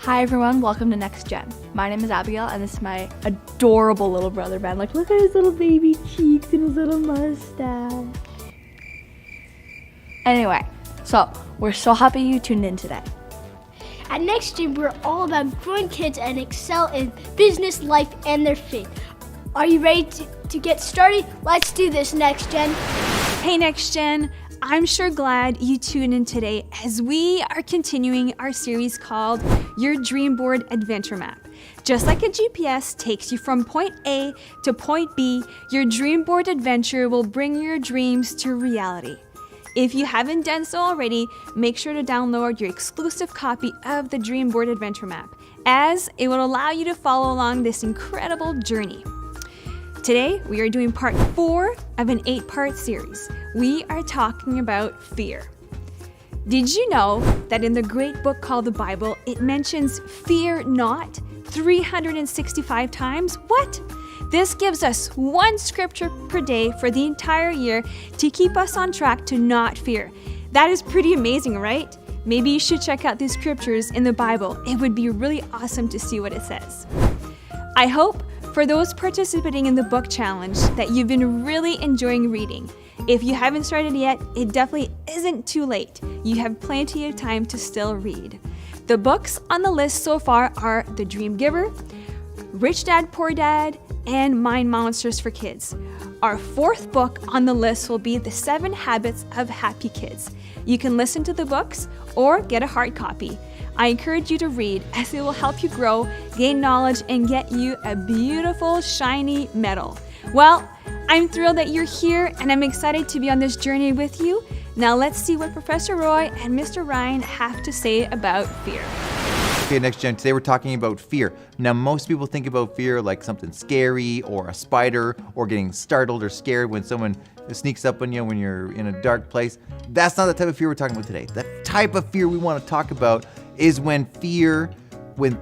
Hi everyone, welcome to Next Gen. My name is Abigail and this is my adorable little brother Ben. Like, look at his little baby cheeks and his little mustache. Anyway, so we're so happy you tuned in today. At Next Gen, we're all about growing kids and excel in business, life, and their faith. Are you ready to get started? Let's do this, Next Gen. Hey Next Gen, I'm sure glad you tuned in today as we are continuing our series called Your Dream Board Adventure Map. Just like a GPS takes you from point A to point B, your Dream Board Adventure will bring your dreams to reality. If you haven't done so already, make sure to download your exclusive copy of the Dream Board Adventure Map, as it will allow you to follow along this incredible journey. Today, we are doing part 4 of an 8-part series. We are talking about fear. Did you know that in the great book called the Bible, it mentions fear not 365 times? What? This gives us one scripture per day for the entire year to keep us on track to not fear. That is pretty amazing, right? Maybe you should check out these scriptures in the Bible. It would be really awesome to see what it says. I hope for those participating in the book challenge that you've been really enjoying reading. If you haven't started yet, it definitely isn't too late. You have plenty of time to still read. The books on the list so far are The Dream Giver, Rich Dad, Poor Dad, and Mind Monsters for Kids. Our 4th book on the list will be The 7 Habits of Happy Kids. You can listen to the books or get a hard copy. I encourage you to read as it will help you grow, gain knowledge, and get you a beautiful, shiny medal. Well, I'm thrilled that you're here and I'm excited to be on this journey with you. Now let's see what Professor Roy and Mr. Ryan have to say about fear. Okay, Next Gen, today we're talking about fear. Now, most people think about fear like something scary or a spider or getting startled or scared when someone sneaks up on you when you're in a dark place. That's not the type of fear we're talking about today. The type of fear we want to talk about is when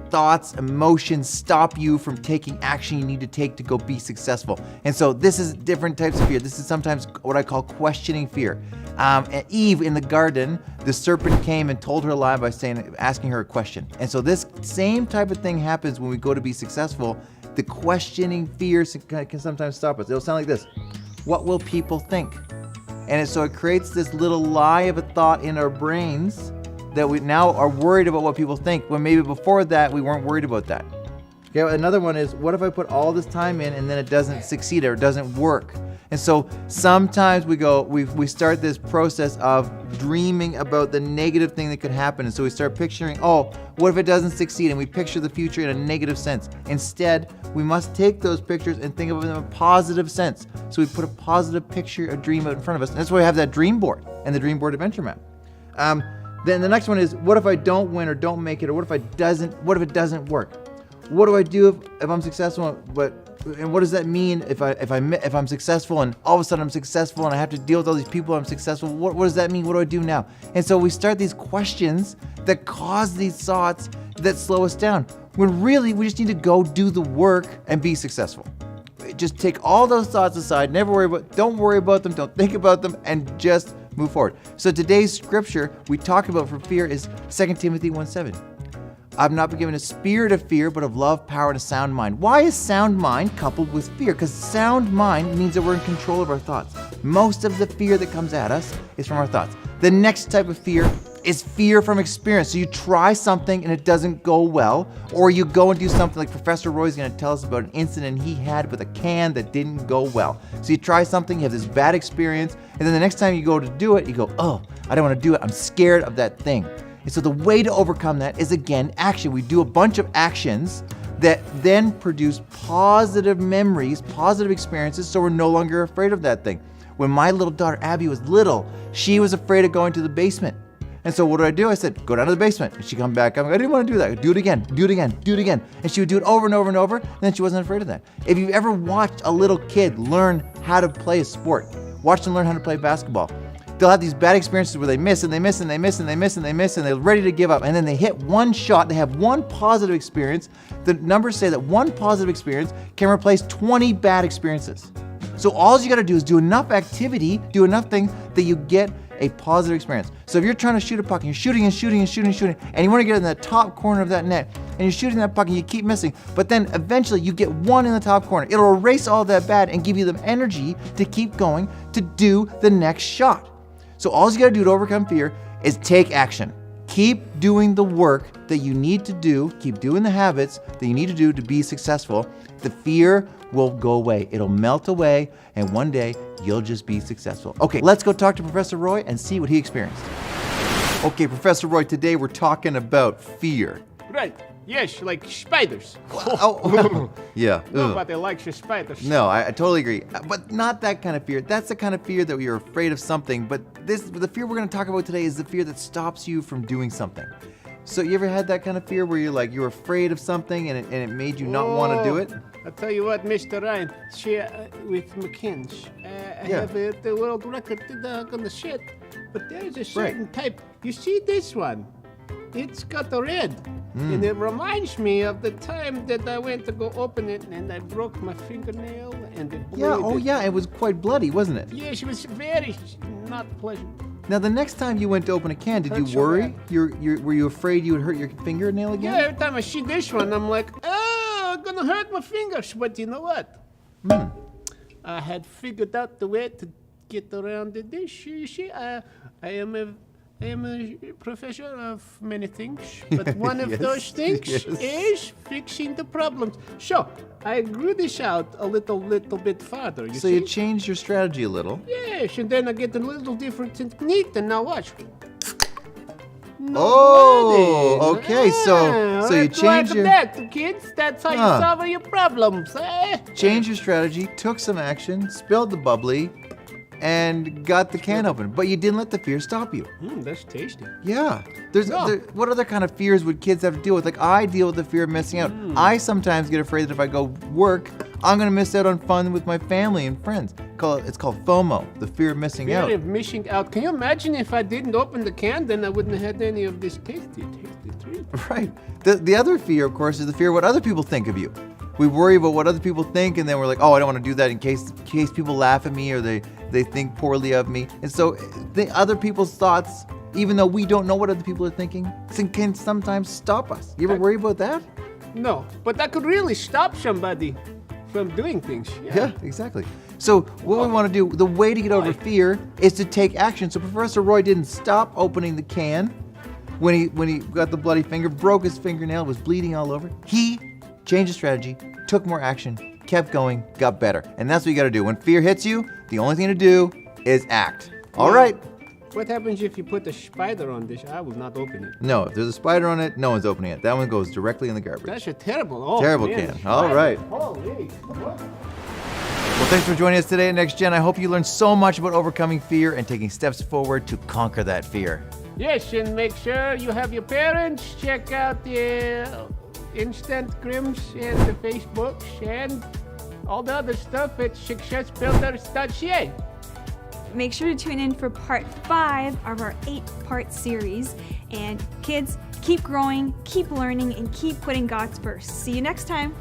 thoughts, emotions stop you from taking action you need to take to go be successful. And so this is different types of fear. This is sometimes what I call questioning fear. Eve in the garden, the serpent came and told her a lie by asking her a question. And so this same type of thing happens when we go to be successful. The questioning fears can sometimes stop us. It'll sound like this: what will people think? And so it creates this little lie of a thought in our brains that we now are worried about what people think, when maybe before that we weren't worried about that. Okay, another one is, what if I put all this time in and then it doesn't succeed or it doesn't work? And so sometimes we start this process of dreaming about the negative thing that could happen. And so we start picturing, oh, what if it doesn't succeed? And we picture the future in a negative sense. Instead, we must take those pictures and think of them in a positive sense. So we put a positive picture, a dream out in front of us. And that's why we have that dream board and the Dream Board Adventure Map. Then the next one is, what if I don't win or don't make it, or what if it doesn't work? What do I do if I'm successful? And what does that mean if I'm successful and all of a sudden I'm successful and I have to deal with all these people I'm successful? What does that mean? What do I do now? And so we start these questions that cause these thoughts that slow us down, when really we just need to go do the work and be successful. Just take all those thoughts aside, don't worry about them, don't think about them, and just move forward. So today's scripture we talk about for fear is 2 Timothy 1:7. I've not been given a spirit of fear, but of love, power, and a sound mind. Why is sound mind coupled with fear? Because sound mind means that we're in control of our thoughts. Most of the fear that comes at us is from our thoughts. The next type of fear is fear from experience. So you try something and it doesn't go well, or you go and do something like Professor Roy's going to tell us about an incident he had with a can that didn't go well. So you try something, you have this bad experience, and then the next time you go to do it, you go, oh, I don't want to do it. I'm scared of that thing. And so the way to overcome that is, again, action. We do a bunch of actions that then produce positive memories, positive experiences, so we're no longer afraid of that thing. When my little daughter Abby was little, she was afraid of going to the basement. And so what do? I said, go down to the basement. And she'd come back. I didn't want to do that. Do it again, do it again, do it again. And she would do it over and over and over, and then she wasn't afraid of that. If you've ever watched a little kid learn how to play a sport, watch them learn how to play basketball, they'll have these bad experiences where they miss and they miss and they miss and they miss and they miss and they're ready to give up. And then they hit one shot, they have one positive experience. The numbers say that one positive experience can replace 20 bad experiences. So all you gotta do is do enough activity, do enough things that you get a positive experience. So if you're trying to shoot a puck and you're shooting and shooting and shooting and shooting, and you want to get in the top corner of that net, and you're shooting that puck and you keep missing, but then eventually you get one in the top corner, it'll erase all that bad and give you the energy to keep going to do the next shot. So all you gotta do to overcome fear is take action. Keep doing the work that you need to do, keep doing the habits that you need to do to be successful. The fear will go away. It'll melt away, and one day you'll just be successful. Okay, let's go talk to Professor Roy and see what he experienced. Okay, Professor Roy, today we're talking about fear. Right. Yes, like spiders. Oh, yeah. Nobody likes your spiders. No, I totally agree. But not that kind of fear. That's the kind of fear that you're afraid of something. But the fear we're going to talk about today is the fear that stops you from doing something. So you ever had that kind of fear where you're afraid of something and it made you not want to do it? I'll tell you what, Mr. Ryan, see, with McKinn's, I have the world record on the shit. But there's a certain type. You see this one? It's got a red. And it reminds me of the time that I went to go open it and I broke my fingernail and it bleeded. Yeah, oh yeah, it was quite bloody, wasn't it? Yes, it was very not pleasant. Now the next time you went to open a can, did you Hurt so worry? bad. Were you afraid you would hurt your fingernail again? Yeah, every time I see this one, I'm like, oh, I'm gonna hurt my fingers. But you know what? I had figured out the way to get around this. You see, I am a professor of many things, but one of those things is fixing the problems. So I grew this out a little bit farther. So you changed your strategy a little. Yes, and then I get a little different technique, and now watch. Oh, okay. So you changed like your that, kids. That's how you solve your problems. changed your strategy, took some action, spilled the bubbly, and got the can open. But you didn't let the fear stop you. That's tasty. Yeah. What other kind of fears would kids have to deal with? Like I deal with the fear of missing out. I sometimes get afraid that if I go work, I'm gonna miss out on fun with my family and friends. It's called FOMO, the fear of missing out. Fear of missing out. Can you imagine if I didn't open the can, then I wouldn't have had any of this tasty treat. Right. The other fear, of course, is the fear of what other people think of you. We worry about what other people think, and then we're like, oh, I don't want to do that in case people laugh at me or they think poorly of me. And so the other people's thoughts, even though we don't know what other people are thinking, can sometimes stop us. You ever worry about that? No, but that could really stop somebody from doing things. Yeah, exactly. So what we want to do, the way to get over fear is to take action. So Professor Roy didn't stop opening the can when he got the bloody finger, broke his fingernail, was bleeding all over. He changed his strategy, took more action, kept going, got better. And that's what you got to do. When fear hits you, the only thing to do is act. All right. What happens if you put a spider on this? I will not open it. No, if there's a spider on it, no one's opening it. That one goes directly in the garbage. That's a terrible. Terrible man, can. All right. Holy. What? Well, thanks for joining us today at Next Gen. I hope you learned so much about overcoming fear and taking steps forward to conquer that fear. Yes, and make sure you have your parents check out the Instagrams and the Facebooks and all the other stuff at successbuilders.ca. Make sure to tune in for part 5 of our 8-part series. And kids, keep growing, keep learning, and keep putting God first. See you next time.